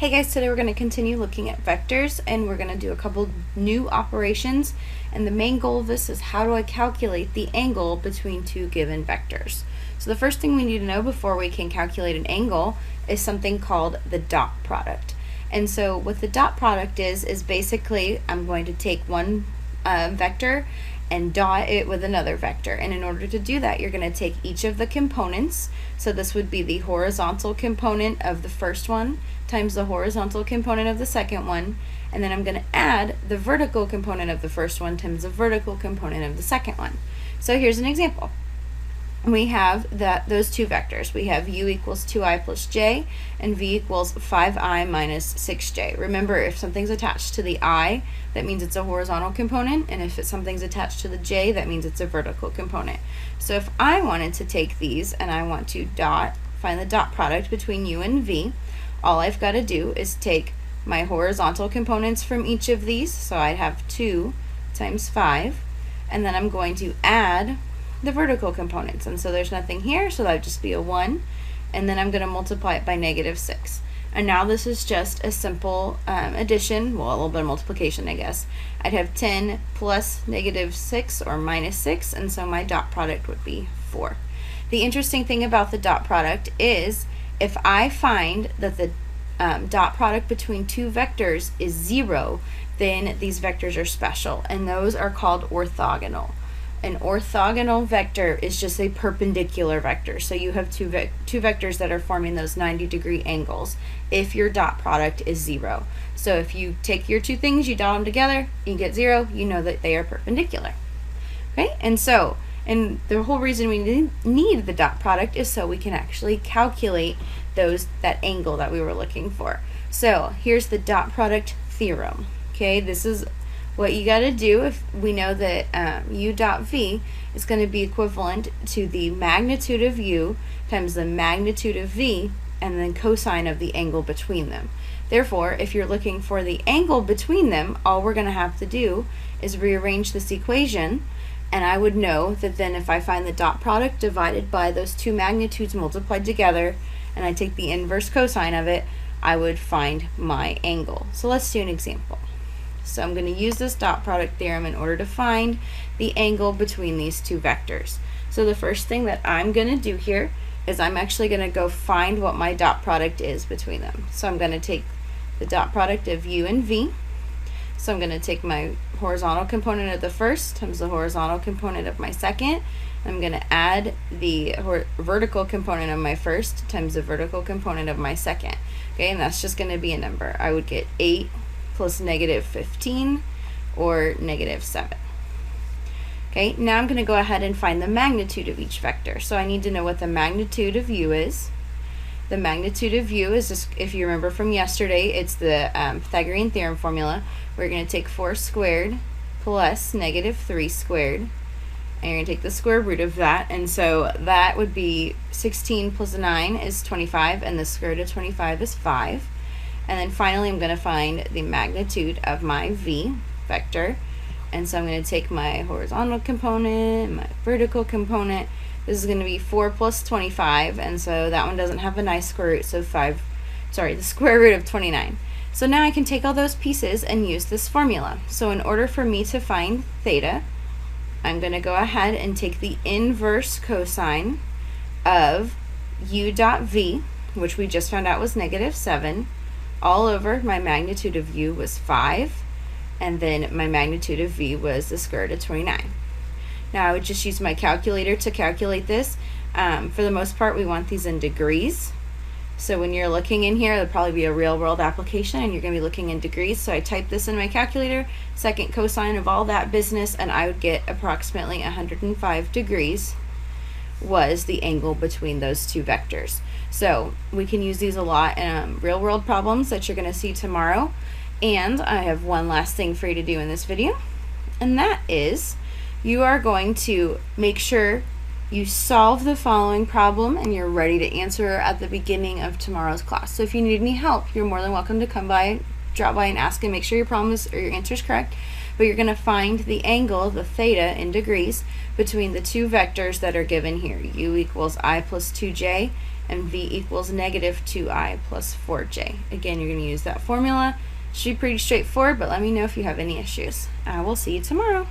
Hey guys, today we're going to continue looking at vectors and we're going to do a couple new operations, and the main goal of this is how do I calculate the angle between two given vectors. So the first thing we need to know before we can calculate an angle is something called the dot product. And so what the dot product is basically I'm going to take one vector and dot it with another vector, and in order to do that you're going to take each of the components. So this would be the horizontal component of the first one times the horizontal component of the second one, and then I'm going to add the vertical component of the first one times the vertical component of the second one. So here's an example. We have those two vectors. We have u equals 2i plus j and v equals 5i minus 6j. Remember, if something's attached to the I, that means it's a horizontal component, and if something's attached to the j, that means it's a vertical component. So if I wanted to take these and I want to find the dot product between u and v, all I've got to do is take my horizontal components from each of these, so I'd have 2 times 5, and then I'm going to add the vertical components, and so there's nothing here, so that would just be a 1, and then I'm going to multiply it by -6. And now this is just a simple addition, well, a little bit of multiplication, I guess. I'd have 10 plus -6 or -6, and so my dot product would be 4. The interesting thing about the dot product is if I find that the dot product between two vectors is 0, then these vectors are special, and those are called orthogonal. An orthogonal vector is just a perpendicular vector. So you have two vectors that are forming those 90-degree angles if your dot product is 0. So if you take your two things, you dot them together, you get 0, you know that they are perpendicular. Okay, and the whole reason we need the dot product is so we can actually calculate that angle that we were looking for. So here's the dot product theorem. Okay, this is what you got to do if we know that u dot v is going to be equivalent to the magnitude of u times the magnitude of v and then cosine of the angle between them. Therefore, if you're looking for the angle between them, all we're going to have to do is rearrange this equation, and I would know that then if I find the dot product divided by those two magnitudes multiplied together and I take the inverse cosine of it, I would find my angle. So let's do an example. So I'm going to use this dot product theorem in order to find the angle between these two vectors. So the first thing that I'm going to do here is I'm actually going to go find what my dot product is between them. So I'm going to take the dot product of u and v. So I'm going to take my horizontal component of the first times the horizontal component of my second. I'm going to add the vertical component of my first times the vertical component of my second. Okay, and that's just going to be a number. I would get 8 plus -15 or -7. Okay, now I'm going to go ahead and find the magnitude of each vector. So I need to know what the magnitude of u is. The magnitude of u is just, if you remember from yesterday, it's the Pythagorean theorem formula. We're going to take 4 squared plus -3 squared, and you're going to take the square root of that, and so that would be 16 plus 9 is 25, and the square root of 25 is 5. And then finally I'm going to find the magnitude of my v vector, and so I'm going to take my horizontal component, my vertical component. This is going to be 4 plus 25, and so that one doesn't have a nice square root, so the square root of 29. So now I can take all those pieces and use this formula. So in order for me to find theta, I'm going to go ahead and take the inverse cosine of u dot v, which we just found out was -7, all over my magnitude of u was 5, and then my magnitude of v was the square root of 29. Now I would just use my calculator to calculate this. For the most part, we want these in degrees. So when you're looking in here, it'll probably be a real-world application, and you're going to be looking in degrees. So I type this in my calculator, second cosine of all that business, and I would get approximately 105 degrees was the angle between those two vectors. So we can use these a lot in real-world problems that you're going to see tomorrow. And I have one last thing for you to do in this video, and that is you are going to make sure you solve the following problem and you're ready to answer at the beginning of tomorrow's class. So if you need any help, you're more than welcome to come by, drop by and ask and make sure your problem is, or your answer is correct. But you're going to find the angle, the theta in degrees, between the two vectors that are given here. U equals I plus 2j and v equals negative 2i plus 4j. Again, you're going to use that formula. Should be pretty straightforward, but let me know if you have any issues. I will see you tomorrow.